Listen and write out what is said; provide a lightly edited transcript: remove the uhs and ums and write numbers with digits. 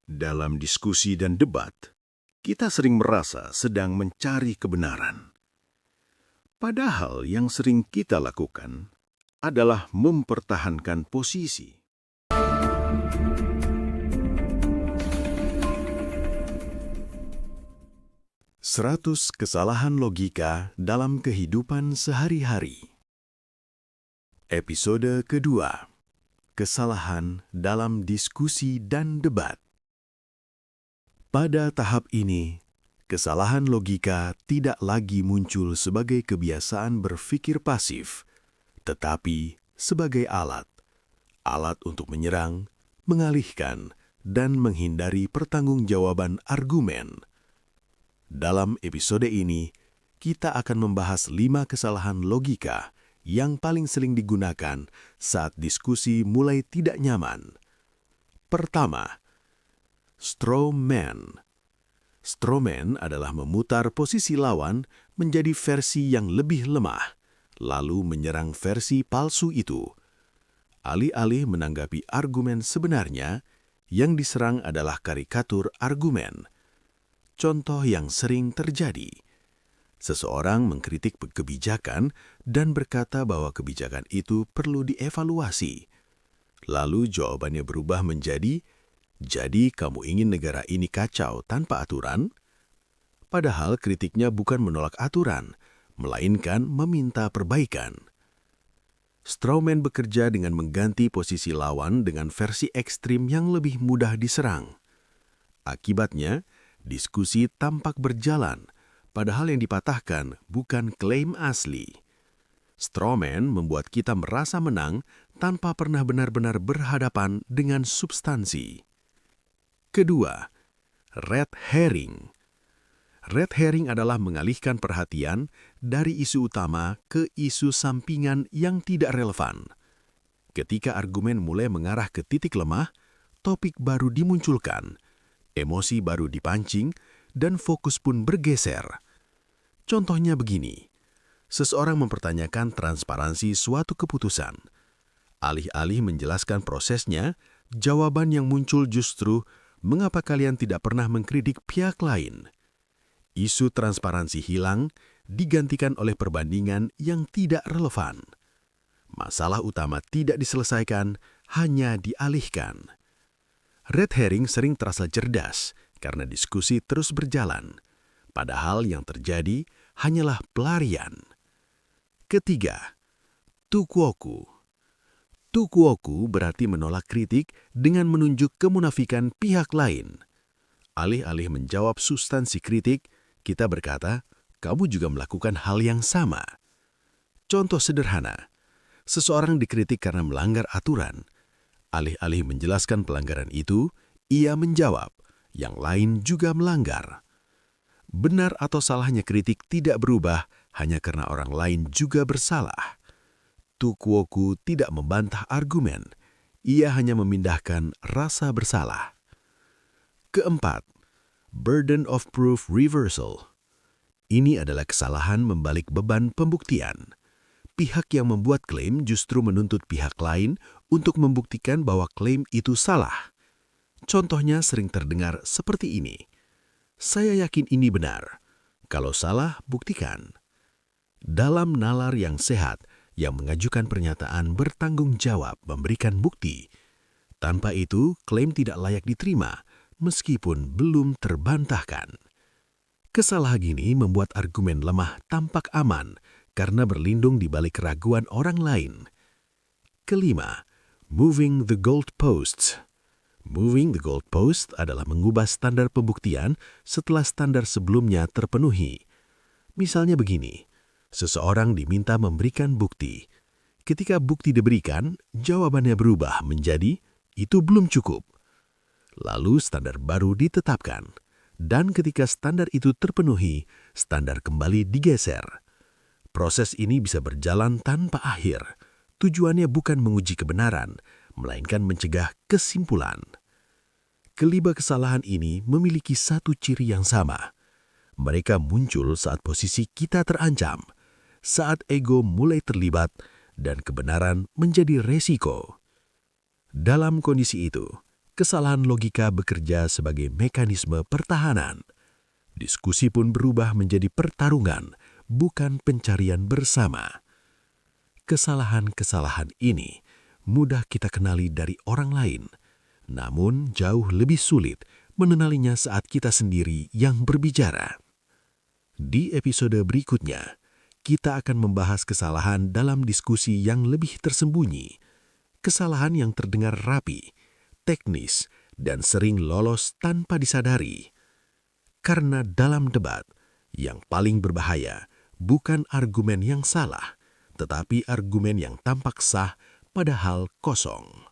Dalam diskusi dan debat, kita sering merasa sedang mencari kebenaran. Padahal yang sering kita lakukan adalah mempertahankan posisi. Seratus kesalahan logika dalam kehidupan sehari-hari. Episode kedua. Kesalahan dalam diskusi dan debat. Pada tahap ini, kesalahan logika tidak lagi muncul sebagai kebiasaan berpikir pasif, tetapi sebagai alat untuk menyerang, mengalihkan, dan menghindari pertanggungjawaban argumen. Dalam episode ini, kita akan membahas 5 kesalahan logika yang paling sering digunakan saat diskusi mulai tidak nyaman. Pertama, straw man. Straw man adalah memutar posisi lawan menjadi versi yang lebih lemah, lalu menyerang versi palsu itu. Alih-alih menanggapi argumen sebenarnya, yang diserang adalah karikatur argumen. Contoh yang sering terjadi. Seseorang mengkritik kebijakan dan berkata bahwa kebijakan itu perlu dievaluasi. Lalu jawabannya berubah menjadi, "Jadi kamu ingin negara ini kacau tanpa aturan?" Padahal kritiknya bukan menolak aturan, melainkan meminta perbaikan. Strawman bekerja dengan mengganti posisi lawan dengan versi ekstrim yang lebih mudah diserang. Akibatnya, diskusi tampak berjalan, padahal yang dipatahkan bukan klaim asli. Strawman membuat kita merasa menang tanpa pernah benar-benar berhadapan dengan substansi. Kedua, red herring. Red herring adalah mengalihkan perhatian dari isu utama ke isu sampingan yang tidak relevan. Ketika argumen mulai mengarah ke titik lemah, topik baru dimunculkan, emosi baru dipancing, dan fokus pun bergeser. Contohnya begini, seseorang mempertanyakan transparansi suatu keputusan. Alih-alih menjelaskan prosesnya, jawaban yang muncul justru, "Mengapa kalian tidak pernah mengkritik pihak lain?" Isu transparansi hilang, digantikan oleh perbandingan yang tidak relevan. Masalah utama tidak diselesaikan, hanya dialihkan. Red herring sering terasa cerdas karena diskusi terus berjalan, padahal yang terjadi hanyalah pelarian. Ketiga, tukuoku. Tukuoku berarti menolak kritik dengan menunjuk kemunafikan pihak lain. Alih-alih menjawab substansi kritik, kita berkata, "Kamu juga melakukan hal yang sama." Contoh sederhana, seseorang dikritik karena melanggar aturan. Alih-alih menjelaskan pelanggaran itu, ia menjawab, "Yang lain juga melanggar." Benar atau salahnya kritik tidak berubah hanya karena orang lain juga bersalah. Tukuoku tidak membantah argumen, ia hanya memindahkan rasa bersalah. Keempat, burden of proof reversal. Ini adalah kesalahan membalik beban pembuktian. Pihak yang membuat klaim justru menuntut pihak lain untuk membuktikan bahwa klaim itu salah. Contohnya sering terdengar seperti ini, "Saya yakin ini benar. Kalau salah, buktikan." Dalam nalar yang sehat, yang mengajukan pernyataan bertanggung jawab memberikan bukti. Tanpa itu, klaim tidak layak diterima, meskipun belum terbantahkan. Kesalahan ini membuat argumen lemah tampak aman karena berlindung di balik keraguan orang lain. Kelima, moving the goalposts. Moving the goalpost adalah mengubah standar pembuktian setelah standar sebelumnya terpenuhi. Misalnya begini, seseorang diminta memberikan bukti. Ketika bukti diberikan, jawabannya berubah menjadi, "Itu belum cukup." Lalu standar baru ditetapkan, dan ketika standar itu terpenuhi, standar kembali digeser. Proses ini bisa berjalan tanpa akhir. Tujuannya bukan menguji kebenaran, melainkan mencegah kesimpulan. Kelima kesalahan ini memiliki satu ciri yang sama. Mereka muncul saat posisi kita terancam, saat ego mulai terlibat, dan kebenaran menjadi resiko. Dalam kondisi itu, Kesalahan logika bekerja sebagai mekanisme pertahanan. Diskusi pun berubah menjadi pertarungan, bukan pencarian bersama. Kesalahan-kesalahan ini mudah kita kenali dari orang lain, namun jauh lebih sulit mengenalinya saat kita sendiri yang berbicara. Di episode berikutnya, kita akan membahas kesalahan dalam diskusi yang lebih tersembunyi, kesalahan yang terdengar rapi, teknis, dan sering lolos tanpa disadari. Karena dalam debat, yang paling berbahaya bukan argumen yang salah, tetapi argumen yang tampak sah padahal kosong.